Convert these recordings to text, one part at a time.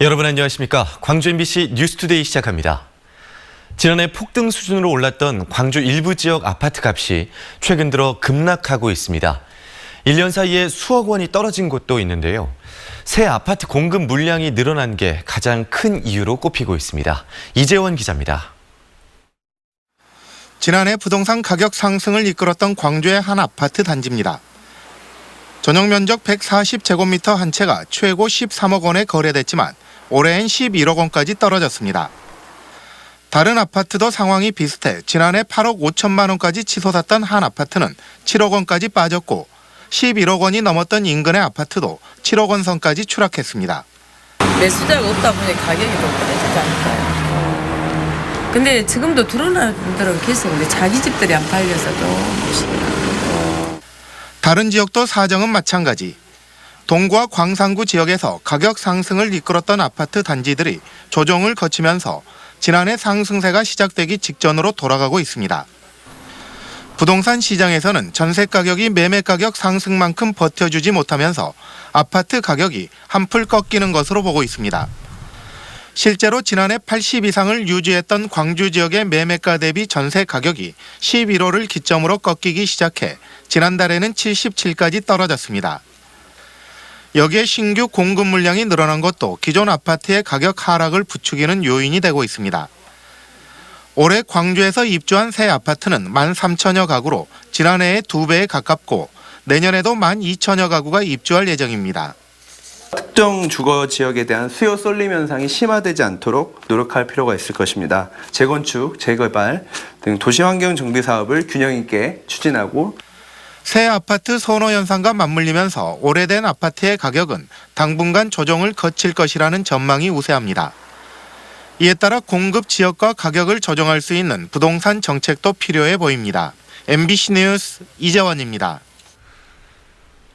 여러분 안녕하십니까? 광주 MBC 뉴스투데이 시작합니다. 지난해 폭등 수준으로 올랐던 광주 일부 지역 아파트 값이 최근 들어 급락하고 있습니다. 1년 사이에 수억 원이 떨어진 곳도 있는데요. 새 아파트 공급 물량이 늘어난 게 가장 큰 이유로 꼽히고 있습니다. 이재원 기자입니다. 지난해 부동산 가격 상승을 이끌었던 광주의 한 아파트 단지입니다. 전용 면적 140제곱미터 한 채가 최고 13억 원에 거래됐지만 올해엔 11억 원까지 떨어졌습니다. 다른 아파트도 상황이 비슷해 지난해 8억 5천만 원까지 치솟았던 한 아파트는 7억 원까지 빠졌고 11억 원이 넘었던 인근의 아파트도 7억 원 선까지 추락했습니다. 매수자가 없다 보니 가격이 좀 떨어지지 않을까요? 근데 지금도 들어오는 분들은 계속 근데 자기 집들이 안 팔려서 좀 다른 지역도 사정은 마찬가지. 동구와 광산구 지역에서 가격 상승을 이끌었던 아파트 단지들이 조정을 거치면서 지난해 상승세가 시작되기 직전으로 돌아가고 있습니다. 부동산 시장에서는 전세 가격이 매매 가격 상승만큼 버텨주지 못하면서 아파트 가격이 한풀 꺾이는 것으로 보고 있습니다. 실제로 지난해 80 이상을 유지했던 광주 지역의 매매가 대비 전세 가격이 11월을 기점으로 꺾이기 시작해 지난달에는 77까지 떨어졌습니다. 여기에 신규 공급 물량이 늘어난 것도 기존 아파트의 가격 하락을 부추기는 요인이 되고 있습니다. 올해 광주에서 입주한 새 아파트는 13,000여 가구로 지난해의 2배에 가깝고 내년에도 12,000여 가구가 입주할 예정입니다. 특정 주거 지역에 대한 수요 쏠림 현상이 심화되지 않도록 노력할 필요가 있을 것입니다. 재건축, 재개발 등 도시환경 정비 사업을 균형 있게 추진하고 새 아파트 선호 현상과 맞물리면서 오래된 아파트의 가격은 당분간 조정을 거칠 것이라는 전망이 우세합니다. 이에 따라 공급 지역과 가격을 조정할 수 있는 부동산 정책도 필요해 보입니다. MBC 뉴스 이재원입니다.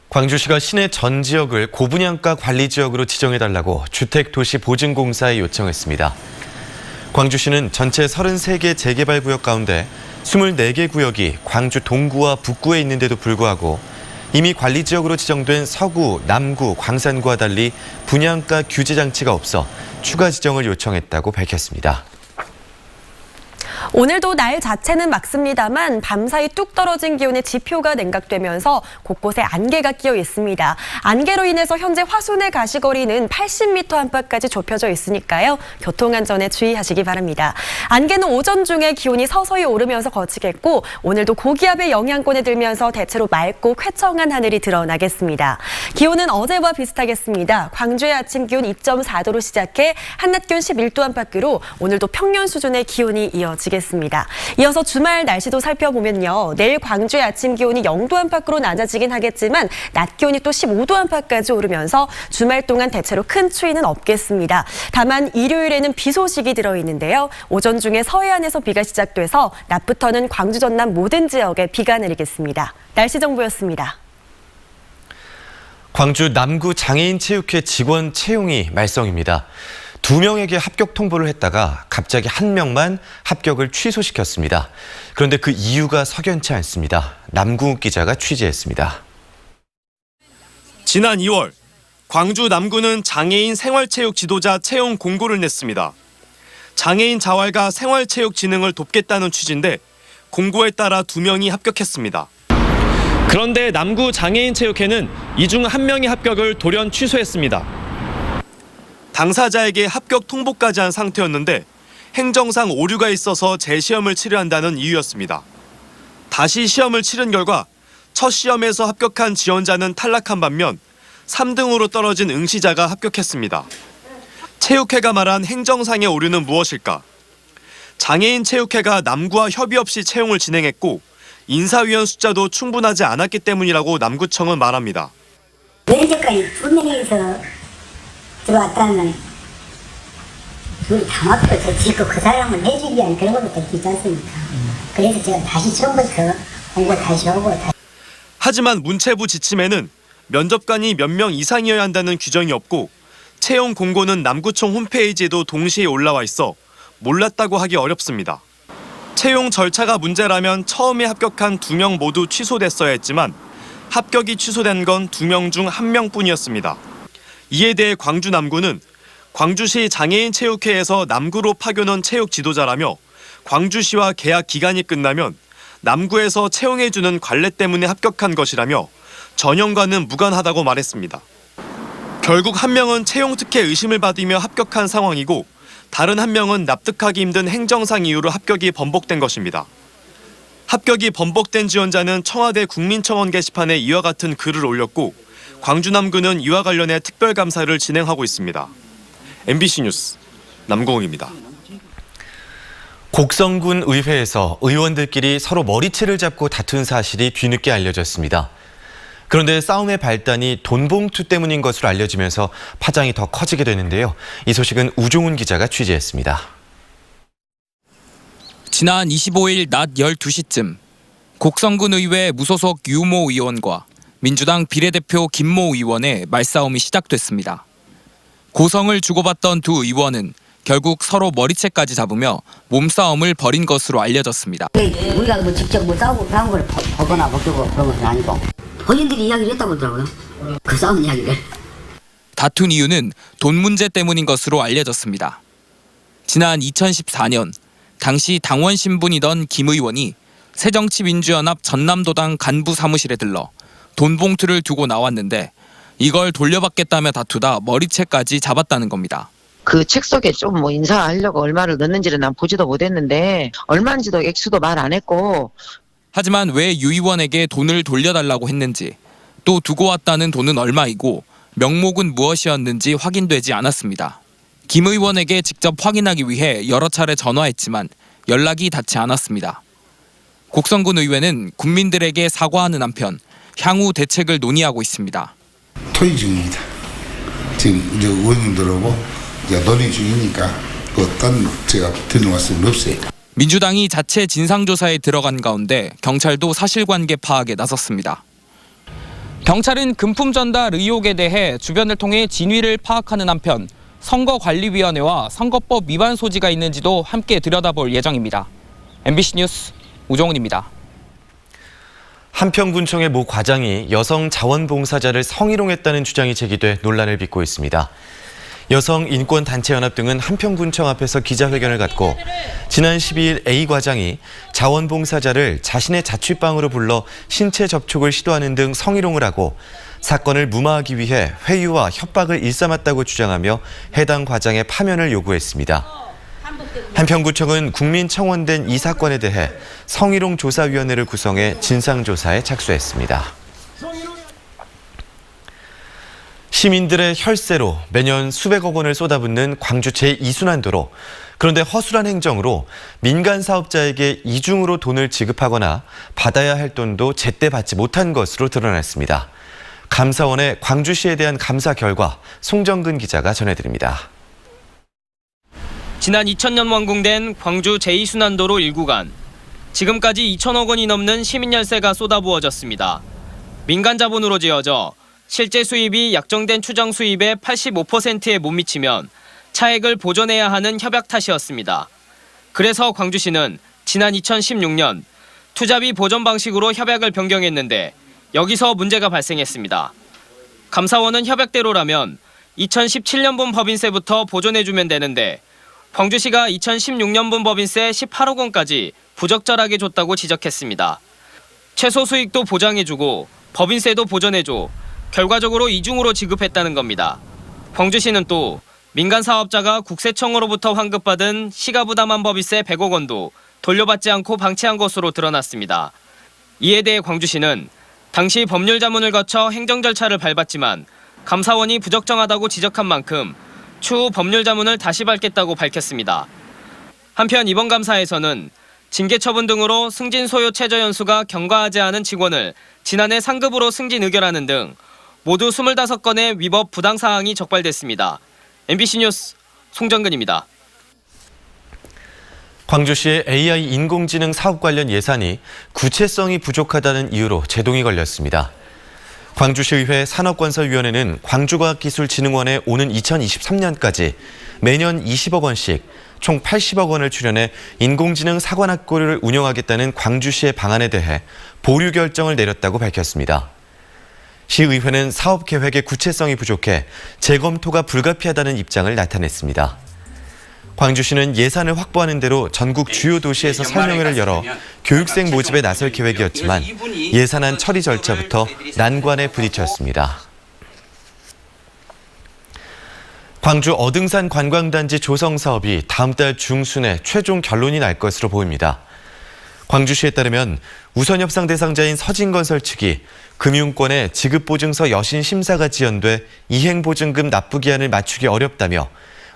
광주시가 시내 전 지역을 고분양가 관리 지역으로 지정해달라고 주택도시보증공사에 요청했습니다. 광주시는 전체 33개 재개발 구역 가운데 24개 구역이 광주 동구와 북구에 있는데도 불구하고 이미 관리 지역으로 지정된 서구, 남구, 광산구와 달리 분양가 규제 장치가 없어 추가 지정을 요청했다고 밝혔습니다. 오늘도 날 자체는 맑습니다만 밤사이 뚝 떨어진 기온의 지표가 냉각되면서 곳곳에 안개가 끼어 있습니다. 안개로 인해서 현재 화순의 가시거리는 80m 안팎까지 좁혀져 있으니까요. 교통안전에 주의하시기 바랍니다. 안개는 오전 중에 기온이 서서히 오르면서 거치겠고 오늘도 고기압의 영향권에 들면서 대체로 맑고 쾌청한 하늘이 드러나겠습니다. 기온은 어제와 비슷하겠습니다. 광주의 아침 기온 2.4도로 시작해 한낮 기온 11도 안팎으로 오늘도 평년 수준의 기온이 이어지겠습니다. 이어서 주말 날씨도 살펴보면요. 내일 광주의 아침 기온이 0도 안팎으로 낮아지긴 하겠지만 낮 기온이 또 15도 안팎까지 오르면서 주말 동안 대체로 큰 추위는 없겠습니다. 다만 일요일에는 비 소식이 들어있는데요. 오전 중에 서해안에서 비가 시작돼서 낮부터는 광주 전남 모든 지역에 비가 내리겠습니다. 날씨 정보였습니다. 광주 남구 장애인 체육회 직원 채용이 말썽입니다. 2명에게 합격 통보를 했다가 갑자기 1명만 합격을 취소시켰습니다. 그런데 그 이유가 석연치 않습니다. 남궁욱 기자가 취재했습니다. 지난 2월 광주 남구는 장애인 생활체육 지도자 채용 공고를 냈습니다. 장애인 자활과 생활체육진흥을 돕겠다는 취지인데 공고에 따라 2명이 합격했습니다. 그런데 남구 장애인체육회는 이 중 1명의 합격을 돌연 취소했습니다. 당사자에게 합격 통보까지 한 상태였는데 행정상 오류가 있어서 재시험을 치르한다는 이유였습니다. 다시 시험을 치른 결과 첫 시험에서 합격한 지원자는 탈락한 반면 3등으로 떨어진 응시자가 합격했습니다. 체육회가 말한 행정상의 오류는 무엇일까? 장애인 체육회가 남구와 협의 없이 채용을 진행했고 인사위원 숫자도 충분하지 않았기 때문이라고 남구청은 말합니다. 면접까지 2명에서 들어왔다면 우리 다 맡겨서 짓고 그 사람을 내주기 위한 결과부터 있지 않습니까? 그래서 제가 다시 처음부터 공고 다시 하고 하지만 문체부 지침에는 면접관이 몇 명 이상이어야 한다는 규정이 없고 채용 공고는 남구청 홈페이지에도 동시에 올라와 있어 몰랐다고 하기 어렵습니다. 채용 절차가 문제라면 처음에 합격한 2명 모두 취소됐어야 했지만 합격이 취소된 건 2명 중 1명뿐이었습니다. 이에 대해 광주 남구는 광주시 장애인 체육회에서 남구로 파견온 체육 지도자라며 광주시와 계약 기간이 끝나면 남구에서 채용해주는 관례 때문에 합격한 것이라며 전형과는 무관하다고 말했습니다. 결국 한 명은 채용 특혜 의심을 받으며 합격한 상황이고 다른 한 명은 납득하기 힘든 행정상 이유로 합격이 번복된 것입니다. 합격이 번복된 지원자는 청와대 국민청원 게시판에 이와 같은 글을 올렸고 광주 남구는 이와 관련해 특별감사를 진행하고 있습니다. MBC 뉴스 남궁욱입니다. 곡성군 의회에서 의원들끼리 서로 머리채를 잡고 다툰 사실이 뒤늦게 알려졌습니다. 그런데 싸움의 발단이 돈봉투 때문인 것으로 알려지면서 파장이 더 커지게 되는데요. 이 소식은 우종훈 기자가 취재했습니다. 지난 25일 낮 12시쯤 곡성군 의회 무소속 유모 의원과 민주당 비례대표 김모 의원의 말싸움이 시작됐습니다. 고성을 주고받던 두 의원은 결국 서로 머리채까지 잡으며 몸싸움을 벌인 것으로 알려졌습니다. 우리가 뭐 직접 뭐 싸우고 그런 걸 보거나 먹고 그런 건 아니고 본인들이 이야기를 했다고 하더라고요. 그 싸움 이야기를. 다툰 이유는 돈 문제 때문인 것으로 알려졌습니다. 지난 2014년 당시 당원 신분이던 김 의원이 새정치민주연합 전남도당 간부 사무실에 들러 돈 봉투를 두고 나왔는데 이걸 돌려받겠다며 다투다 머리채까지 잡았다는 겁니다. 그 책 속에 좀 뭐 인사하려고 얼마를 넣는지를 난 보지도 못했는데 얼마인지도 액수도 말 안 했고. 하지만 왜 유 의원에게 돈을 돌려달라고 했는지 또 두고 왔다는 돈은 얼마이고 명목은 무엇이었는지 확인되지 않았습니다. 김 의원에게 직접 확인하기 위해 여러 차례 전화했지만 연락이 닿지 않았습니다. 곡성군 의회는 국민들에게 사과하는 한편 향후 대책을 논의하고 있습니다. 토의 중입니다. 지금 이제 의원님들하고 논의 중이니까 딴 제가 드리는 말씀은 없어요. 민주당이 자체 진상조사에 들어간 가운데 경찰도 사실관계 파악에 나섰습니다. 경찰은 금품 전달 의혹에 대해 주변을 통해 진위를 파악하는 한편 선거관리위원회와 선거법 위반 소지가 있는지도 함께 들여다볼 예정입니다. MBC 뉴스 우종훈입니다. 한평군청의 모 과장이 여성 자원봉사자를 성희롱했다는 주장이 제기돼 논란을 빚고 있습니다. 여성인권단체연합 등은 한평군청 앞에서 기자회견을 갖고 지난 12일 A 과장이 자원봉사자를 자신의 자취방으로 불러 신체 접촉을 시도하는 등 성희롱을 하고 사건을 무마하기 위해 회유와 협박을 일삼았다고 주장하며 해당 과장의 파면을 요구했습니다. 한평구청은 국민청원된 이 사건에 대해 성희롱조사위원회를 구성해 진상조사에 착수했습니다. 시민들의 혈세로 매년 수백억 원을 쏟아붓는 광주 제2순환도로. 그런데 허술한 행정으로 민간 사업자에게 이중으로 돈을 지급하거나 받아야 할 돈도 제때 받지 못한 것으로 드러났습니다. 감사원의 광주시에 대한 감사 결과 송정근 기자가 전해드립니다. 지난 2000년 완공된 광주 제2순환도로 1구간. 지금까지 2천억 원이 넘는 시민열세가 쏟아부어졌습니다. 민간 자본으로 지어져 실제 수입이 약정된 추정 수입의 85%에 못 미치면 차액을 보전해야 하는 협약 탓이었습니다. 그래서 광주시는 지난 2016년 투자비 보전 방식으로 협약을 변경했는데 여기서 문제가 발생했습니다. 감사원은 협약대로라면 2017년분 법인세부터 보전해주면 되는데 광주시가 2016년분 법인세 18억 원까지 부적절하게 줬다고 지적했습니다. 최소 수익도 보장해주고 법인세도 보전해줘. 결과적으로 이중으로 지급했다는 겁니다. 광주시는 또 민간 사업자가 국세청으로부터 환급받은 시가 부담한 법인세 100억 원도 돌려받지 않고 방치한 것으로 드러났습니다. 이에 대해 광주시는 당시 법률 자문을 거쳐 행정 절차를 밟았지만 감사원이 부적정하다고 지적한 만큼 추후 법률 자문을 다시 밟겠다고 밝혔습니다. 한편 이번 감사에서는 징계 처분 등으로 승진 소요 최저 연수가 경과하지 않은 직원을 지난해 상급으로 승진 의결하는 등 모두 25건의 위법 부당 사항이 적발됐습니다. MBC 뉴스 송정근입니다. 광주시의 AI 인공지능 사업 관련 예산이 구체성이 부족하다는 이유로 제동이 걸렸습니다. 광주시의회 산업건설위원회는 광주과학기술진흥원에 오는 2023년까지 매년 20억 원씩 총 80억 원을 출연해 인공지능 사관학교를 운영하겠다는 광주시의 방안에 대해 보류 결정을 내렸다고 밝혔습니다. 시의회는 사업 계획의 구체성이 부족해 재검토가 불가피하다는 입장을 나타냈습니다. 광주시는 예산을 확보하는 대로 전국 주요 도시에서 설명회를 열어 교육생 모집에 나설 계획이었지만 예산안 처리 절차부터 난관에 부딪혔습니다. 광주 어등산 관광단지 조성 사업이 다음 달 중순에 최종 결론이 날 것으로 보입니다. 광주시에 따르면 우선협상 대상자인 서진건설 측이 금융권의 지급보증서 여신 심사가 지연돼 이행보증금 납부 기한을 맞추기 어렵다며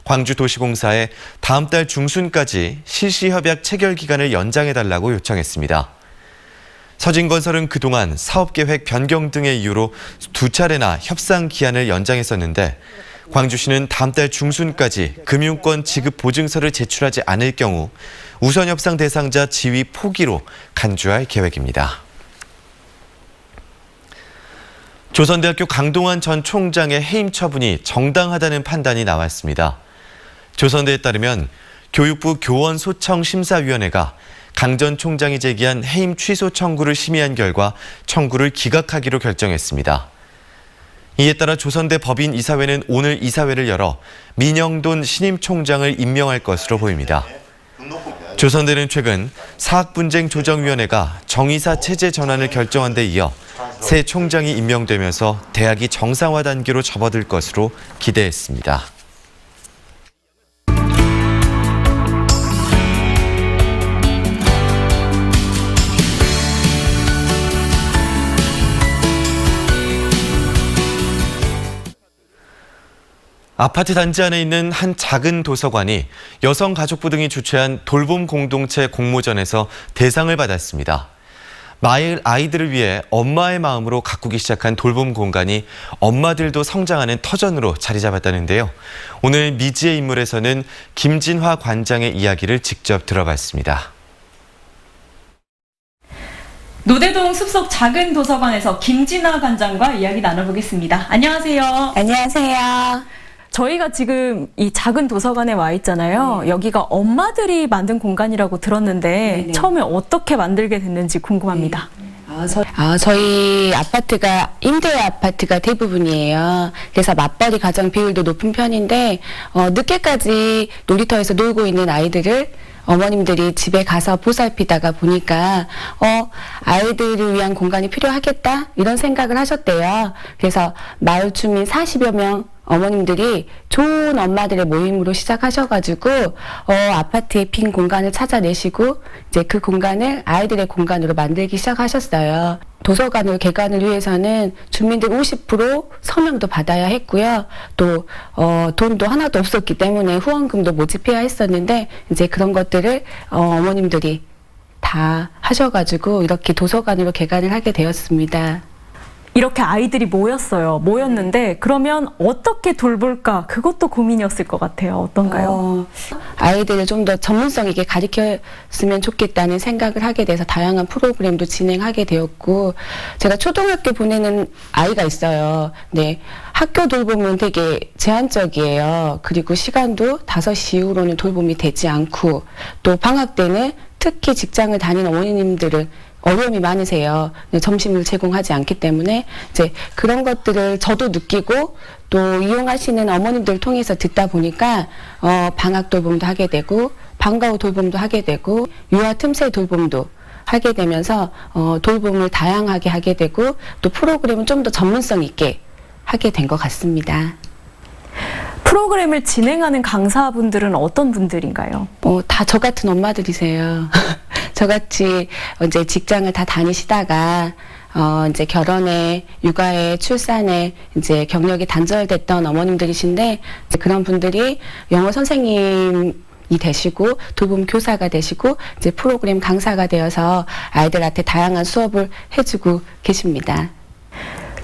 광주도시공사에 다음 달 중순까지 실시협약 체결 기간을 연장해달라고 요청했습니다. 서진건설은 그동안 사업계획 변경 등의 이유로 2차례나 협상 기한을 연장했었는데 광주시는 다음 달 중순까지 금융권 지급 보증서를 제출하지 않을 경우 우선협상 대상자 지위 포기로 간주할 계획입니다. 조선대학교 강동원 전 총장의 해임 처분이 정당하다는 판단이 나왔습니다. 조선대에 따르면 교육부 교원소청심사위원회가 강 전 총장이 제기한 해임 취소 청구를 심의한 결과 청구를 기각하기로 결정했습니다. 이에 따라 조선대 법인이사회는 오늘 이사회를 열어 민영돈 신임 총장을 임명할 것으로 보입니다. 조선대는 최근 사학분쟁조정위원회가 정의사 체제 전환을 결정한 데 이어 새 총장이 임명되면서 대학이 정상화 단계로 접어들 것으로 기대했습니다. 아파트 단지 안에 있는 한 작은 도서관이 여성가족부 등이 주최한 돌봄 공동체 공모전에서 대상을 받았습니다. 마을 아이들을 위해 엄마의 마음으로 가꾸기 시작한 돌봄 공간이 엄마들도 성장하는 터전으로 자리 잡았다는데요. 오늘 미지의 인물에서는 김진화 관장의 이야기를 직접 들어봤습니다. 노대동 숲속 작은 도서관에서 김진화 관장과 이야기 나눠보겠습니다. 안녕하세요. 안녕하세요. 저희가 지금 이 작은 도서관에 와 있잖아요. 여기가 엄마들이 만든 공간이라고 들었는데 처음에 어떻게 만들게 됐는지 궁금합니다. 저희 아파트가 임대 아파트가 대부분이에요. 그래서 맞벌이 가정 비율도 높은 편인데 늦게까지 놀이터에서 놀고 있는 아이들을 어머님들이 집에 가서 보살피다가 보니까 아이들을 위한 공간이 필요하겠다 이런 생각을 하셨대요. 그래서 마을 주민 40여 명 어머님들이 좋은 엄마들의 모임으로 시작하셔가지고 아파트에 빈 공간을 찾아내시고 이제 그 공간을 아이들의 공간으로 만들기 시작하셨어요. 도서관을 개관을 위해서는 주민들 50% 서명도 받아야 했고요. 또 돈도 하나도 없었기 때문에 후원금도 모집해야 했었는데 이제 그런 것들을 어머님들이 다 하셔가지고 이렇게 도서관으로 개관을 하게 되었습니다. 이렇게 아이들이 모였는데 그러면 어떻게 돌볼까? 그것도 고민이었을 것 같아요. 어떤가요? 아이들을 좀 더 전문성 있게 가르쳤으면 좋겠다는 생각을 하게 돼서 다양한 프로그램도 진행하게 되었고 제가 초등학교 보내는 아이가 있어요. 네, 학교 돌봄은 되게 제한적이에요. 그리고 시간도 5시 이후로는 돌봄이 되지 않고 또 방학 때는 특히 직장을 다니는 어머님들은 어려움이 많으세요. 점심을 제공하지 않기 때문에 이제 그런 것들을 저도 느끼고 또 이용하시는 어머님들 통해서 듣다 보니까 방학 돌봄도 하게 되고 방과 후 돌봄도 하게 되고 유아 틈새 돌봄도 하게 되면서 돌봄을 다양하게 하게 되고 또 프로그램은 좀 더 전문성 있게 하게 된 것 같습니다. 프로그램을 진행하는 강사분들은 어떤 분들인가요? 다 저 같은 엄마들이세요. 저같이 이제 직장을 다 다니시다가 이제 결혼에, 육아에, 출산에 이제 경력이 단절됐던 어머님들이신데 그런 분들이 영어 선생님이 되시고 돌봄 교사가 되시고 이제 프로그램 강사가 되어서 아이들한테 다양한 수업을 해주고 계십니다.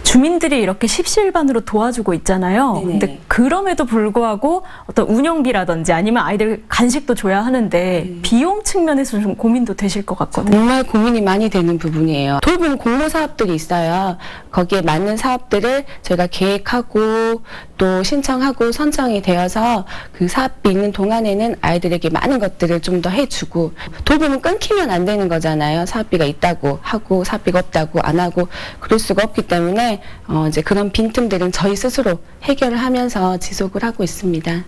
주민들이 이렇게 십시일반으로 도와주고 있잖아요. 근데 그럼에도 불구하고 어떤 운영비라든지 아니면 아이들 간식도 줘야 하는데 비용 측면에서 좀 고민도 되실 것 같거든요. 정말 고민이 많이 되는 부분이에요. 돌봄 공모 사업들이 있어요. 거기에 맞는 사업들을 저희가 계획하고 또 신청하고 선정이 되어서 그 사업이 있는 동안에는 아이들에게 많은 것들을 좀 더 해주고, 돌봄은 끊기면 안 되는 거잖아요. 사업비가 있다고 하고 사업비가 없다고 안 하고 그럴 수가 없기 때문에 이제 그런 빈틈들은 저희 스스로 해결을 하면서 지속을 하고 있습니다.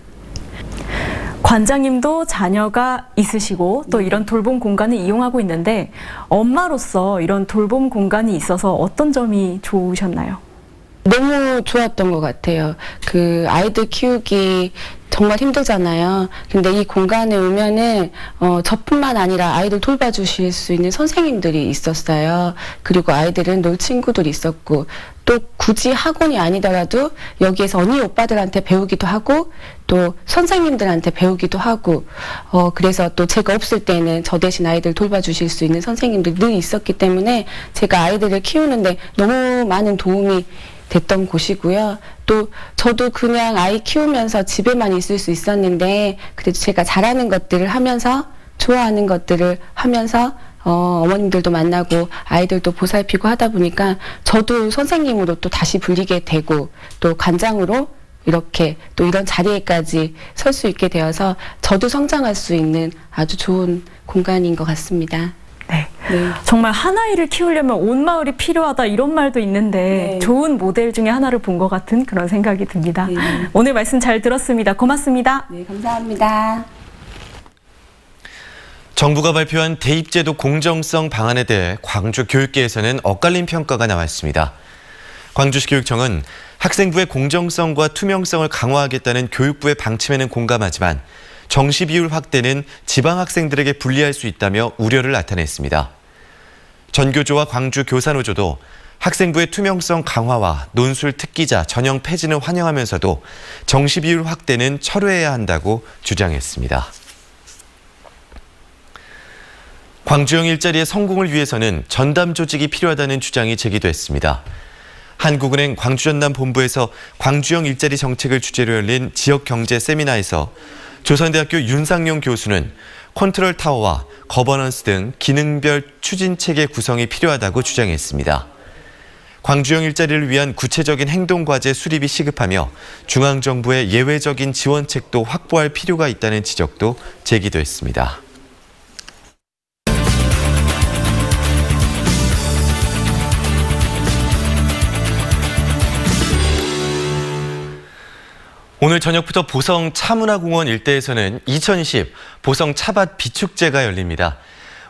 관장님도 자녀가 있으시고 또 이런 돌봄 공간을 이용하고 있는데, 엄마로서 이런 돌봄 공간이 있어서 어떤 점이 좋으셨나요? 너무 좋았던 것 같아요. 그 아이들 키우기 정말 힘들잖아요. 근데 이 공간에 오면은 저뿐만 아니라 아이들 돌봐주실 수 있는 선생님들이 있었어요. 그리고 아이들은 놀 친구들이 있었고, 또 굳이 학원이 아니더라도 여기에서 언니 오빠들한테 배우기도 하고 또 선생님들한테 배우기도 하고, 그래서 또 제가 없을 때는 저 대신 아이들 돌봐주실 수 있는 선생님들이 늘 있었기 때문에 제가 아이들을 키우는데 너무 많은 도움이 됐던 곳이고요. 또 저도 그냥 아이 키우면서 집에만 있을 수 있었는데, 그래도 제가 잘하는 것들을 하면서, 좋아하는 것들을 하면서 어머님들도 만나고 아이들도 보살피고 하다 보니까 저도 선생님으로 또 다시 불리게 되고, 또 관장으로 이렇게 또 이런 자리에까지 설 수 있게 되어서 저도 성장할 수 있는 아주 좋은 공간인 것 같습니다. 네. 정말 한 아이를 키우려면 온 마을이 필요하다, 이런 말도 있는데 좋은 모델 중에 하나를 본 것 같은 그런 생각이 듭니다. 오늘 말씀 잘 들었습니다. 고맙습니다. 네, 감사합니다. 정부가 발표한 대입제도 공정성 방안에 대해 광주 교육계에서는 엇갈린 평가가 나왔습니다. 광주시 교육청은 학생부의 공정성과 투명성을 강화하겠다는 교육부의 방침에는 공감하지만 정시 비율 확대는 지방 학생들에게 불리할 수 있다며 우려를 나타냈습니다. 전교조와 광주 교사노조도 학생부의 투명성 강화와 논술 특기자 전형 폐지는 환영하면서도 정시 비율 확대는 철회해야 한다고 주장했습니다. 광주형 일자리의 성공을 위해서는 전담 조직이 필요하다는 주장이 제기됐습니다. 한국은행 광주전남본부에서 광주형 일자리 정책을 주제로 열린 지역경제 세미나에서 조선대학교 윤상용 교수는 컨트롤 타워와 거버넌스 등 기능별 추진체계 구성이 필요하다고 주장했습니다. 광주형 일자리를 위한 구체적인 행동과제 수립이 시급하며 중앙정부의 예외적인 지원책도 확보할 필요가 있다는 지적도 제기됐습니다. 오늘 저녁부터 보성 차문화공원 일대에서는 2020 보성 차밭 비축제가 열립니다.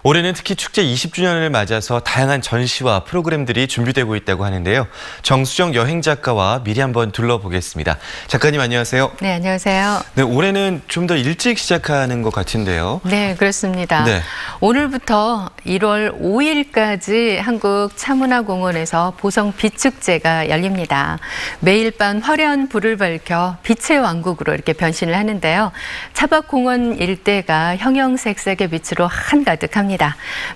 올해는 특히 축제 20주년을 맞아서 다양한 전시와 프로그램들이 준비되고 있다고 하는데요. 정수정 여행작가와 미리 한번 둘러보겠습니다. 작가님 안녕하세요. 네, 안녕하세요. 네, 올해는 좀 더 일찍 시작하는 것 같은데요. 네, 그렇습니다. 네. 오늘부터 1월 5일까지 한국차문화공원에서 보성 빛축제가 열립니다. 매일 밤 화려한 불을 밝혀 빛의 왕국으로 이렇게 변신을 하는데요. 차밭공원 일대가 형형색색의 빛으로 한가득합니다.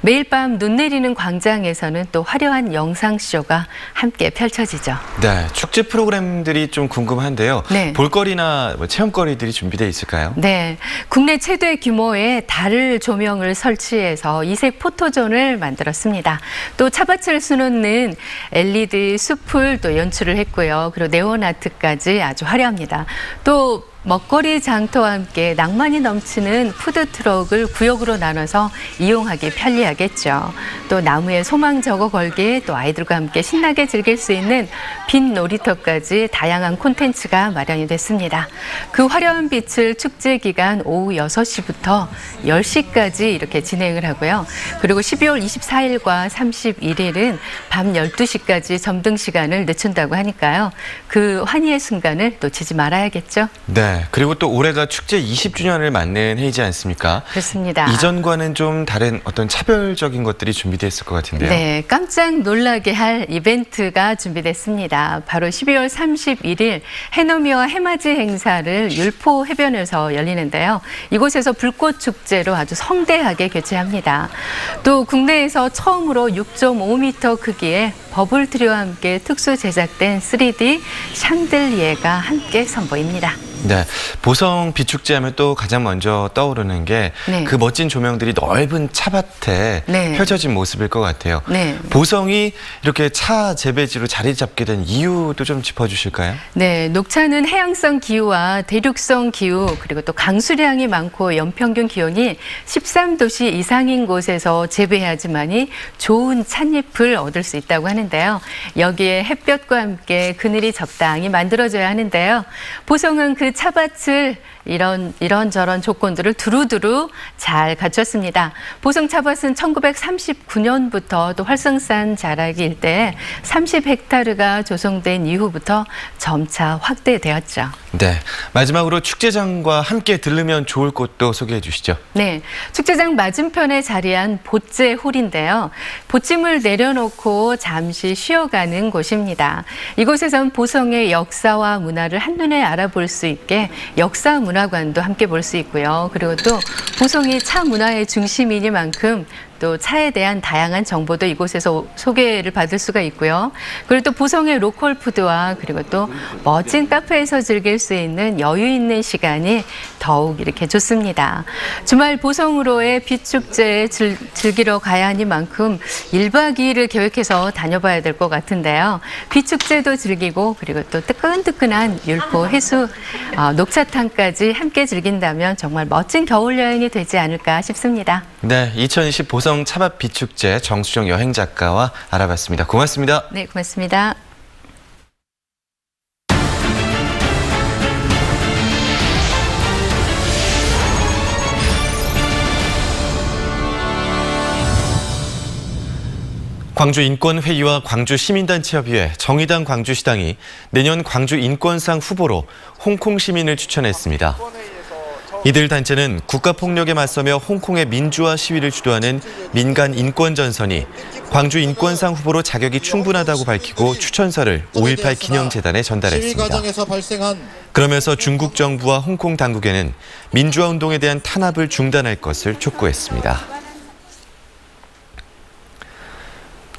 매일 밤 눈 내리는 광장에서는 또 화려한 영상쇼가 함께 펼쳐지죠. 네, 축제 프로그램들이 좀 궁금한데요. 네. 볼거리나 체험거리들이 준비되어 있을까요? 네, 국내 최대 규모의 달 조명을 설치해서 이색 포토존을 만들었습니다. 또 차밭을 수놓는 LED 숲을 또 연출을 했고요. 그리고 네온 아트까지 아주 화려합니다. 또 먹거리 장터와 함께 낭만이 넘치는 푸드트럭을 구역으로 나눠서 이용하기 편리하겠죠. 또 나무에 소망 적어 걸기에 또 아이들과 함께 신나게 즐길 수 있는 빛 놀이터까지 다양한 콘텐츠가 마련이 됐습니다. 그 화려한 빛을 축제 기간 오후 6시부터 10시까지 이렇게 진행을 하고요. 그리고 12월 24일과 31일은 밤 12시까지 점등 시간을 늦춘다고 하니까요. 그 환희의 순간을 놓치지 말아야겠죠. 네. 그리고 또 올해가 축제 20주년을 맞는 해이지 않습니까? 그렇습니다. 이전과는 좀 다른 어떤 차별적인 것들이 준비됐을 것 같은데요. 네, 깜짝 놀라게 할 이벤트가 준비됐습니다. 바로 12월 31일 해넘이와 해맞이 행사를 율포 해변에서 열리는데요. 이곳에서 불꽃 축제로 아주 성대하게 개최합니다. 또 국내에서 처음으로 6.5m 크기의 버블트리와 함께 특수 제작된 3D 샹들리에가 함께 선보입니다. 네, 보성 비축제 하면 또 가장 먼저 떠오르는 게 그 멋진 조명들이 넓은 차밭에 펼쳐진 모습일 것 같아요. 보성이 이렇게 차 재배지로 자리 잡게 된 이유도 좀 짚어주실까요? 네, 녹차는 해양성 기후와 대륙성 기후 그리고 또 강수량이 많고 연평균 기온이 13도씨 이상인 곳에서 재배해야지만이 좋은 찻잎을 얻을 수 있다고 하는데요. 여기에 햇볕과 함께 그늘이 적당히 만들어져야 하는데요. 보성은 그 차밭을 이런저런 조건들을 두루두루 잘 갖췄습니다. 보성 차밭은 1939년부터 또 활성산 자라기 일대에 30헥타르가 조성된 이후부터 점차 확대되었죠. 네, 마지막으로 축제장과 함께 들르면 좋을 곳도 소개해 주시죠. 네, 축제장 맞은편에 자리한 보재홀인데요. 보찜을 내려놓고 잠시 쉬어가는 곳입니다. 이곳에선 보성의 역사와 문화를 한눈에 알아볼 수 있게 역사 문화관도 함께 볼 수 있고요. 그리고 또 보성이 차 문화의 중심이니만큼 또 차에 대한 다양한 정보도 이곳에서 소개를 받을 수가 있고요. 그리고 또 보성의 로컬 푸드와 그리고 또 멋진 카페에서 즐길 수 있는 여유 있는 시간이 더욱 이렇게 좋습니다. 주말 보성으로의 비축제에 즐기러 가야 하니만큼 1박 2일을 계획해서 다녀봐야 될 것 같은데요. 비축제도 즐기고 그리고 또 뜨끈뜨끈한 율포 해수 녹차탕까지 함께 즐긴다면 정말 멋진 겨울 여행이 되지 않을까 싶습니다. 네, 2020 보성 차밭 비축제 정수정 여행작가와 알아봤습니다. 고맙습니다. 네, 고맙습니다. 광주인권회의와 광주시민단체협의회, 정의당 광주시당이 내년 광주인권상 후보로 홍콩 시민을 추천했습니다. 이들 단체는 국가폭력에 맞서며 홍콩의 민주화 시위를 주도하는 민간 인권전선이 광주 인권상 후보로 자격이 충분하다고 밝히고 추천서를 5.18 기념재단에 전달했습니다. 그러면서 중국 정부와 홍콩 당국에는 민주화 운동에 대한 탄압을 중단할 것을 촉구했습니다.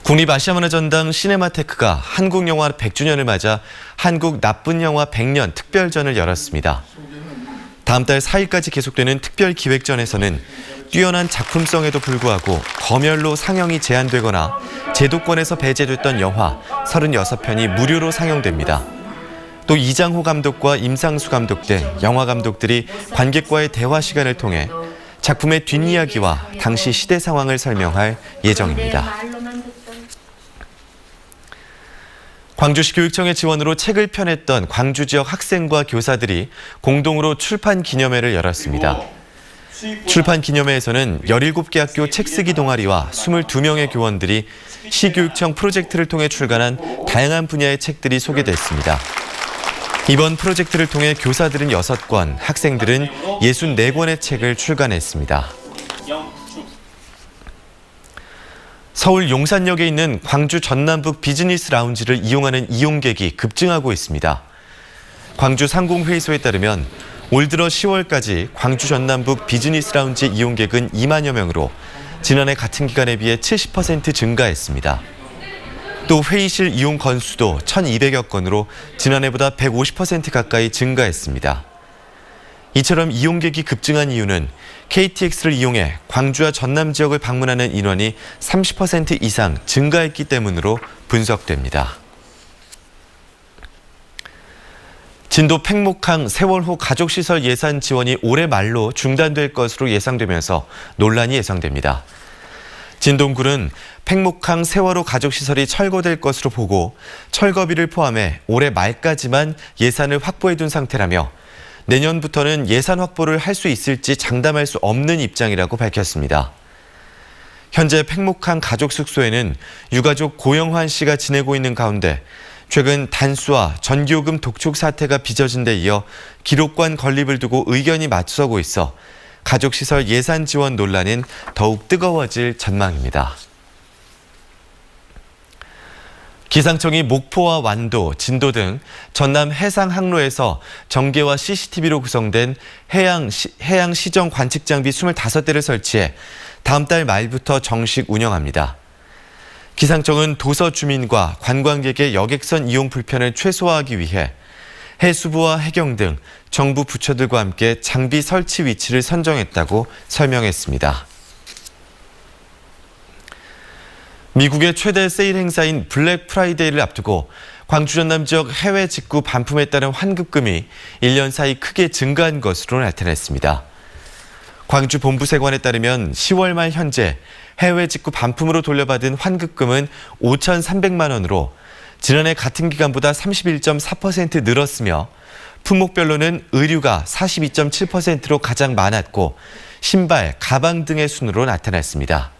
국립아시아문화전당 시네마테크가 한국영화 100주년을 맞아 한국 나쁜 영화 100년 특별전을 열었습니다. 다음 달 4일까지 계속되는 특별기획전에서는 뛰어난 작품성에도 불구하고 검열로 상영이 제한되거나 제도권에서 배제됐던 영화 36편이 무료로 상영됩니다. 또 이장호 감독과 임상수 감독 등 영화 감독들이 관객과의 대화 시간을 통해 작품의 뒷이야기와 당시 시대 상황을 설명할 예정입니다. 광주시 교육청의 지원으로 책을 펴냈던 광주 지역 학생과 교사들이 공동으로 출판 기념회를 열었습니다. 출판 기념회에서는 17개 학교 책쓰기 동아리와 22명의 교원들이 시교육청 프로젝트를 통해 출간한 다양한 분야의 책들이 소개됐습니다. 이번 프로젝트를 통해 교사들은 6권, 학생들은 64권의 책을 출간했습니다. 서울 용산역에 있는 광주 전남북 비즈니스 라운지를 이용하는 이용객이 급증하고 있습니다. 광주 상공회의소에 따르면 올 들어 10월까지 광주 전남북 비즈니스 라운지 이용객은 2만여 명으로 지난해 같은 기간에 비해 70% 증가했습니다. 또 회의실 이용 건수도 1,200여 건으로 지난해보다 150% 가까이 증가했습니다. 이처럼 이용객이 급증한 이유는 KTX를 이용해 광주와 전남 지역을 방문하는 인원이 30% 이상 증가했기 때문으로 분석됩니다. 진도 팽목항 세월호 가족시설 예산 지원이 올해 말로 중단될 것으로 예상되면서 논란이 예상됩니다. 진동굴은 팽목항 세월호 가족시설이 철거될 것으로 보고 철거비를 포함해 올해 말까지만 예산을 확보해둔 상태라며 내년부터는 예산 확보를 할 수 있을지 장담할 수 없는 입장이라고 밝혔습니다. 현재 팽목항 가족 숙소에는 유가족 고영환 씨가 지내고 있는 가운데 최근 단수와 전기요금 독촉 사태가 빚어진 데 이어 기록관 건립을 두고 의견이 맞서고 있어 가족시설 예산 지원 논란은 더욱 뜨거워질 전망입니다. 기상청이 목포와 완도, 진도 등 전남 해상 항로에서 전개와 CCTV로 구성된 해양 시정 관측 장비 25대를 설치해 다음 달 말부터 정식 운영합니다. 기상청은 도서 주민과 관광객의 여객선 이용 불편을 최소화하기 위해 해수부와 해경 등 정부 부처들과 함께 장비 설치 위치를 선정했다고 설명했습니다. 미국의 최대 세일 행사인 블랙 프라이데이를 앞두고 광주 전남 지역 해외 직구 반품에 따른 환급금이 1년 사이 크게 증가한 것으로 나타났습니다. 광주 본부세관에 따르면 10월 말 현재 해외 직구 반품으로 돌려받은 환급금은 5,300만 원으로 지난해 같은 기간보다 31.4% 늘었으며 품목별로는 의류가 42.7%로 가장 많았고 신발, 가방 등의 순으로 나타났습니다.